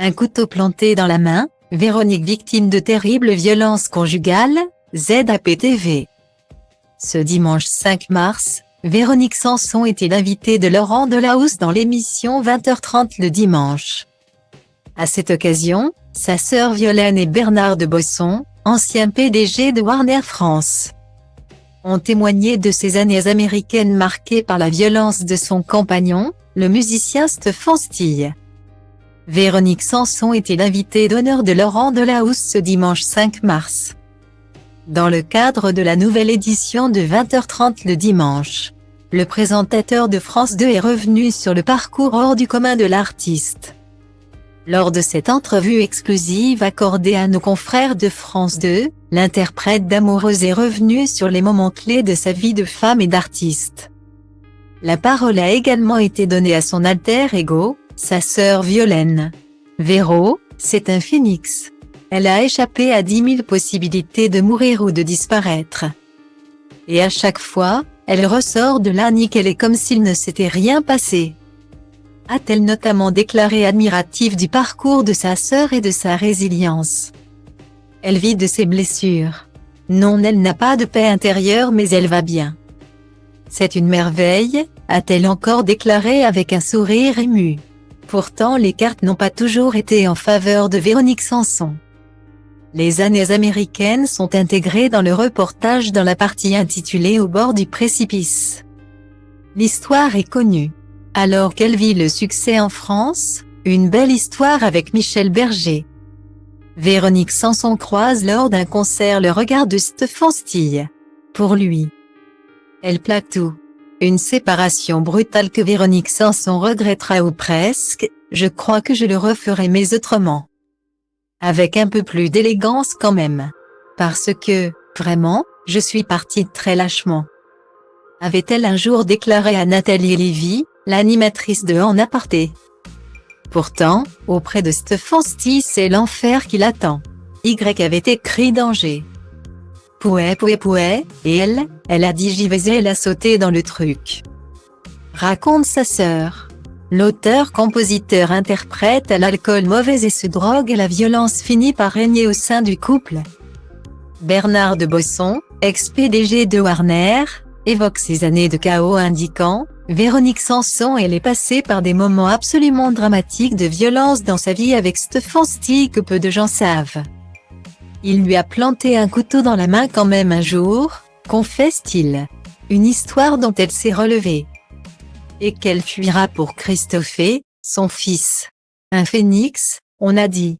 Un couteau planté dans la main, Véronique victime de terribles violences conjugales, ZAPTV. Ce dimanche 5 mars, Véronique Sanson était l'invitée de Laurent Delahousse dans l'émission 20h30 le dimanche. À cette occasion, sa sœur Violaine et Bernard de Bosson, ancien PDG de Warner France, ont témoigné de ces années américaines marquées par la violence de son compagnon, le musicien Stéphane Stille. Véronique Sanson était l'invitée d'honneur de Laurent Delahousse ce dimanche 5 mars. Dans le cadre de la nouvelle édition de 20h30 le dimanche, le présentateur de France 2 est revenu sur le parcours hors du commun de l'artiste. Lors de cette entrevue exclusive accordée à nos confrères de France 2, l'interprète d'Amoureuse est revenu sur les moments clés de sa vie de femme et d'artiste. La parole a également été donnée à son alter ego, sa sœur Violaine. Véro, c'est un phénix. Elle a échappé à 10 000 possibilités de mourir ou de disparaître. Et à chaque fois, elle ressort de là nickel comme s'il ne s'était rien passé. A-t-elle notamment déclaré admirative du parcours de sa sœur et de sa résilience. Elle vit de ses blessures. Non, elle n'a pas de paix intérieure mais elle va bien. C'est une merveille, a-t-elle encore déclaré avec un sourire ému. Pourtant les cartes n'ont pas toujours été en faveur de Véronique Sanson. Les années américaines sont intégrées dans le reportage dans la partie intitulée Au bord du précipice. L'histoire est connue. Alors qu'elle vit le succès en France, une belle histoire avec Michel Berger. Véronique Sanson croise lors d'un concert le regard de Stéphane Stille. Pour lui, elle plaque tout. Une séparation brutale que Véronique Sanson regrettera ou presque, je crois que je le referai mais autrement. Avec un peu plus d'élégance quand même. Parce que, vraiment, je suis partie très lâchement. Avait-elle un jour déclaré à Nathalie Lévy, l'animatrice de En Aparté. Pourtant, auprès de Stéphane Stille c'est l'enfer qui l'attend. Y avait écrit danger. Pouet, et elle a dit j'y vais et elle a sauté dans le truc. Raconte sa sœur. L'auteur-compositeur-interprète a l'alcool mauvais et se drogue et la violence finit par régner au sein du couple. Bernard de Bosson, ex-PDG de Warner, évoque ses années de chaos indiquant « Véronique Sanson elle est passée par des moments absolument dramatiques de violence dans sa vie avec Stéphane Stille que peu de gens savent. Il lui a planté un couteau dans la main quand même un jour, confesse-t-il. Une histoire dont elle s'est relevée. Et qu'elle fuira pour Christophe, son fils. Un phénix, on a dit.